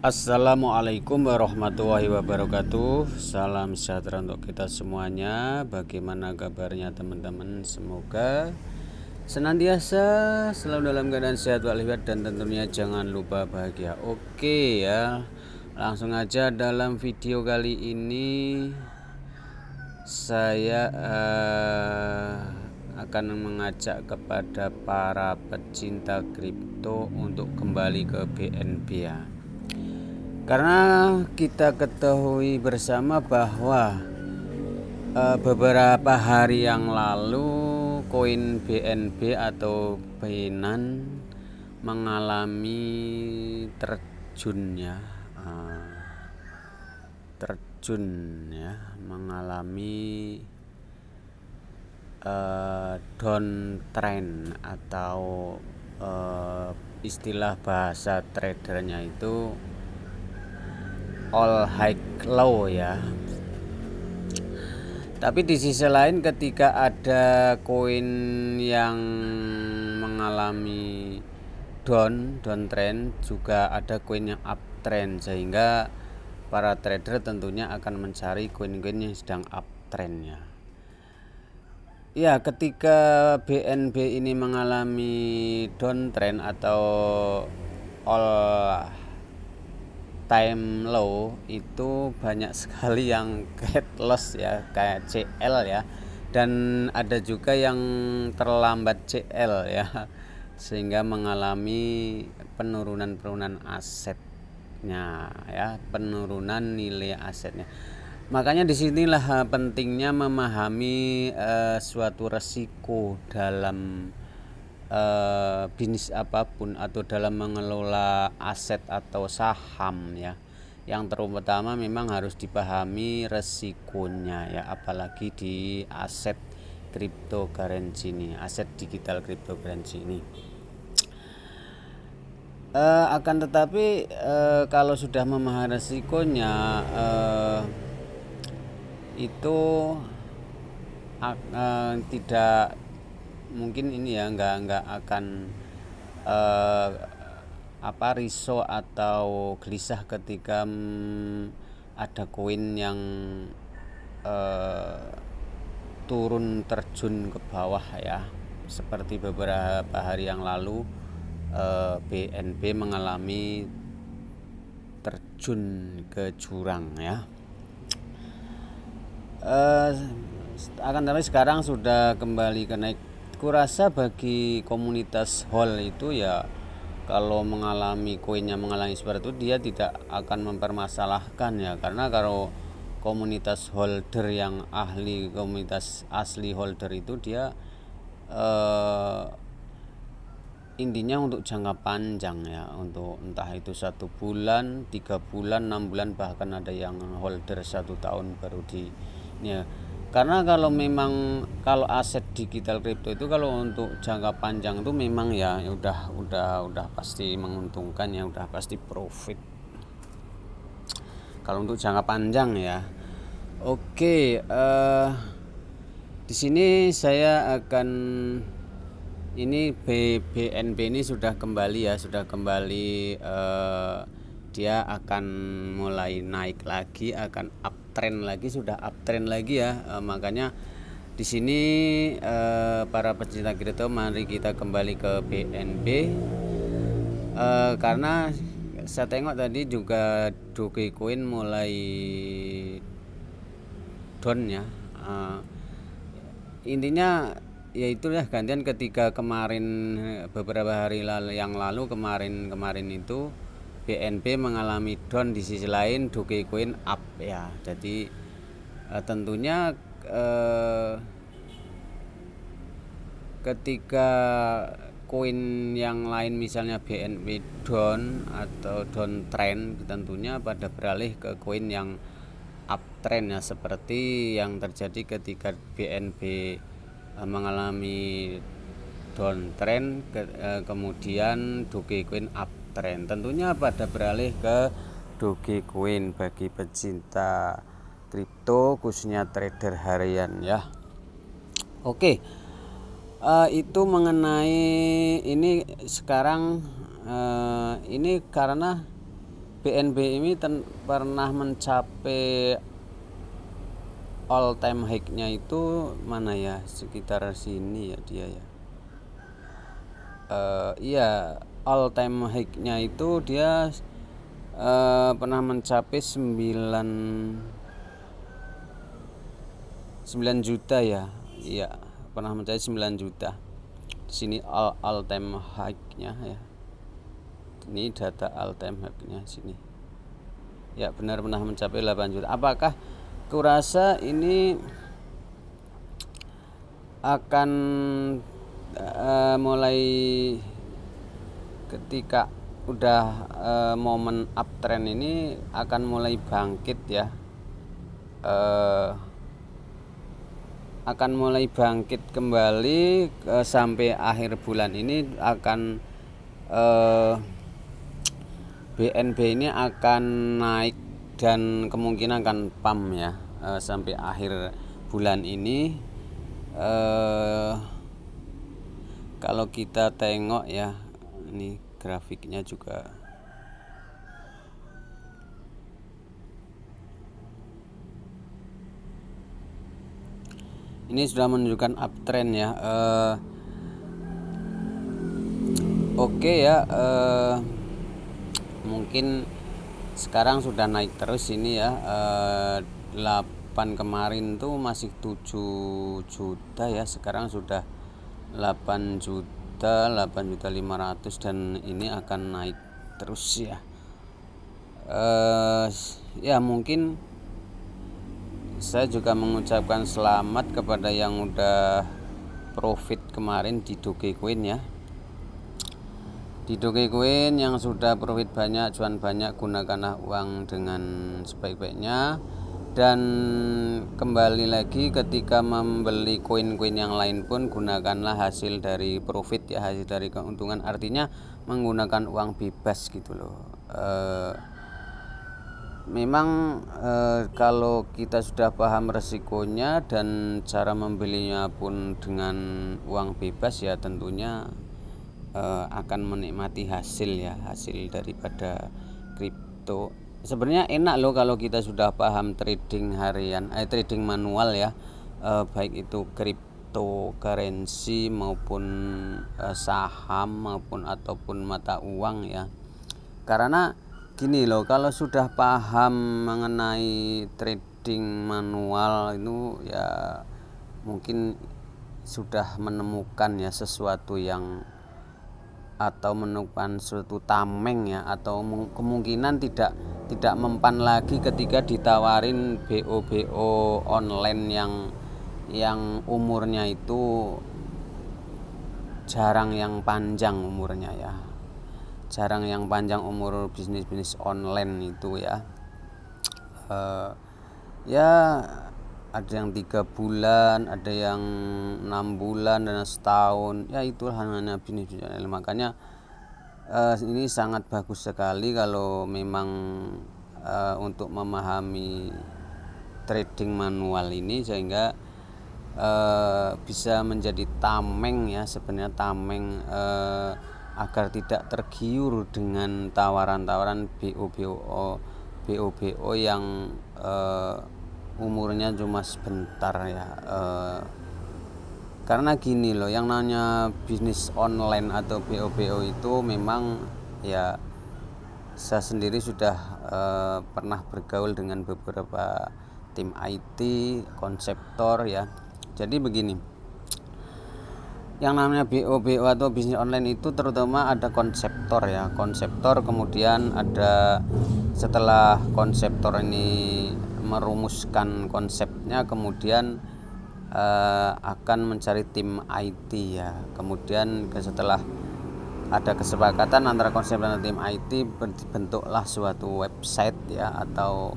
Assalamualaikum warahmatullahi wabarakatuh. Salam sejahtera untuk kita semuanya. Bagaimana kabarnya teman-teman? Semoga senantiasa selalu dalam keadaan sehat walafiat dan tentunya jangan lupa bahagia. Oke ya. Langsung aja dalam video kali ini saya akan mengajak kepada para pecinta kripto untuk kembali ke BNB ya. Karena kita ketahui bersama bahwa beberapa hari yang lalu koin BNB atau Binance mengalami terjun ya, mengalami downtrend atau istilah bahasa tradernya itu all high low ya. Tapi di sisi lain ketika ada koin yang mengalami downtrend, juga ada koin yang uptrend, sehingga para trader tentunya akan mencari koin-koin yang sedang uptrend ya. Ya, ketika BNB ini mengalami downtrend atau all time low, itu banyak sekali yang get loss ya, kayak CL ya, dan ada juga yang terlambat CL ya, sehingga mengalami penurunan asetnya ya, penurunan nilai asetnya. Makanya disinilah pentingnya memahami suatu resiko dalam bisnis apapun atau dalam mengelola aset atau saham ya. Yang terutama memang harus dipahami resikonya ya, apalagi di aset cryptocurrency ini, aset digital cryptocurrency ini. Akan tetapi kalau sudah memahami resikonya, itu tidak mungkin ini ya, nggak akan risau atau gelisah ketika ada koin yang turun terjun ke bawah ya, seperti beberapa hari yang lalu BNB mengalami terjun ke jurang ya. Akan tapi sekarang sudah kembali ke naik. Kurasa bagi komunitas hold itu ya, kalau mengalami koinnya mengalami seperti itu, dia tidak akan mempermasalahkan ya, karena kalau komunitas holder yang ahli, komunitas asli holder itu dia intinya untuk jangka panjang ya, untuk entah itu 1 bulan, 3 bulan, 6 bulan, bahkan ada yang holder 1 tahun baru di ya. Karena kalau memang kalau aset digital crypto itu kalau untuk jangka panjang itu memang ya udah pasti menguntungkan ya, udah pasti profit kalau untuk jangka panjang ya. Oke, di sini saya akan ini BNB ini sudah kembali ya, dia akan mulai naik lagi, akan uptrend lagi, sudah uptrend lagi ya. Makanya di sini para pecinta kripto, mari kita kembali ke BNB, karena saya tengok tadi juga Dogecoin mulai down ya. Intinya yaitu ya, gantian ketika kemarin beberapa hari yang lalu kemarin itu BNB mengalami down, di sisi lain Dogecoin up ya. Jadi tentunya ketika koin yang lain misalnya BNB down atau downtrend, tentunya pada beralih ke koin yang uptrend ya, seperti yang terjadi ketika BNB mengalami downtrend, kemudian Dogecoin uptrend, tentunya pada beralih ke Dogecoin bagi pecinta kripto, khususnya trader harian ya. Oke, itu mengenai ini sekarang ini karena BNB ini pernah mencapai all time high-nya itu mana ya, sekitar sini ya dia ya. Iya, all time high-nya itu dia pernah mencapai 9 juta ya. Iya, pernah mencapai 9 juta. Di sini all time high-nya ya. Ini data all time high-nya sini. Ya, benar pernah mencapai 8 juta. Apakah kurasa ini akan mulai ketika udah momen uptrend ini akan mulai bangkit ya, akan mulai bangkit kembali sampai akhir bulan ini akan BNB ini akan naik dan kemungkinan akan pump ya sampai akhir bulan ini. Kalau kita tengok ya, ini grafiknya juga ini sudah menunjukkan uptrend ya. Oke ya, mungkin sekarang sudah naik terus ini ya. 8 kemarin tuh masih 7 juta ya, sekarang sudah 8 juta 500 dan ini akan naik terus ya. Ya mungkin saya juga mengucapkan selamat kepada yang udah profit kemarin di Dogecoin ya. Di Dogecoin yang sudah profit banyak, cuan banyak, gunakanlah uang dengan sebaik-baiknya. Dan kembali lagi, ketika membeli koin-koin yang lain pun gunakanlah hasil dari profit ya, hasil dari keuntungan, artinya menggunakan uang bebas gitu loh. Memang kalau kita sudah paham resikonya dan cara membelinya pun dengan uang bebas ya, tentunya akan menikmati hasil ya, hasil daripada kripto. Sebenarnya enak loh kalau kita sudah paham trading harian, trading manual ya, baik itu cryptocurrency maupun saham maupun ataupun mata uang ya. Karena gini loh, kalau sudah paham mengenai trading manual itu ya mungkin sudah menemukan ya sesuatu yang, atau menemukan suatu tameng ya, atau kemungkinan tidak mempan lagi ketika ditawarin BO online yang umurnya itu jarang yang panjang umurnya ya, jarang yang panjang umur bisnis online itu ya. Ya ada yang 3 bulan, ada yang 6 bulan dan setahun ya, itu hanya bisnis online. Makanya ini sangat bagus sekali kalau memang untuk memahami trading manual ini, sehingga bisa menjadi tameng ya, sebenarnya tameng agar tidak tergiur dengan tawaran-tawaran BO yang umurnya cuma sebentar ya. Karena gini loh, yang namanya bisnis online atau BO itu memang ya, saya sendiri sudah pernah bergaul dengan beberapa tim IT, konseptor ya. Jadi begini, yang namanya BO atau bisnis online itu terutama ada konseptor ya, konseptor, kemudian ada, setelah konseptor ini merumuskan konsepnya, kemudian akan mencari tim IT ya. Kemudian setelah ada kesepakatan antara konseptor dan tim IT, bentuklah suatu website ya, atau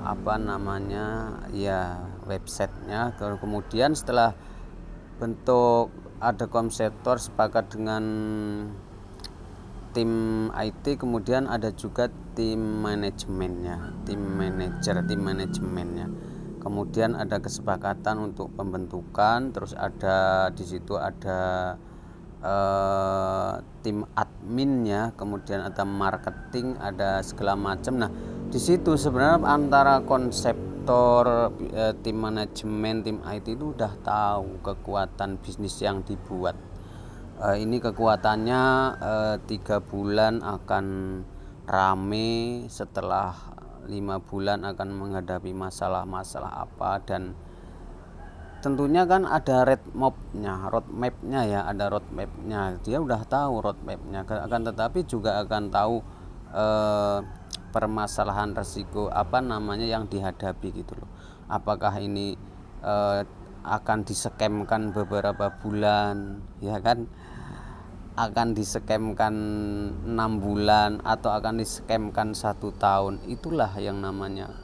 apa namanya ya, websitenya. Kemudian setelah bentuk, ada konseptor sepakat dengan tim IT, kemudian ada juga tim manajemennya, tim manajemennya. Kemudian ada kesepakatan untuk pembentukan, terus ada di situ ada tim adminnya, kemudian ada marketing, ada segala macam. Nah, di situ sebenarnya antara konseptor, tim manajemen, tim IT itu udah tahu kekuatan bisnis yang dibuat. Ini kekuatannya 3 bulan akan rame, setelah 5 bulan akan menghadapi masalah-masalah apa, dan tentunya kan ada roadmapnya ya, ada roadmapnya. Dia udah tahu roadmapnya, akan tetapi juga akan tahu permasalahan resiko apa namanya yang dihadapi gitu loh. Apakah ini akan diskemkan beberapa bulan, ya kan? Akan diskemkan 6 bulan atau akan diskemkan 1 tahun. Itulah yang namanya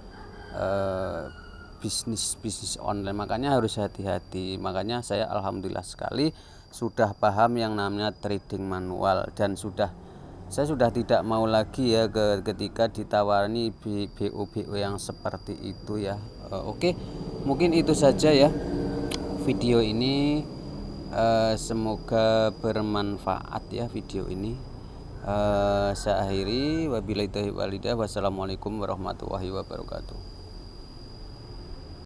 bisnis online. Makanya harus hati-hati. Makanya saya alhamdulillah sekali sudah paham yang namanya trading manual, dan saya sudah tidak mau lagi ya ketika ditawari BO yang seperti itu ya. Oke, mungkin itu saja ya video ini. Semoga bermanfaat ya video ini. Saya akhiri, wabillahi taufiq walhidayah. Wassalamualaikum warahmatullahi wabarakatuh.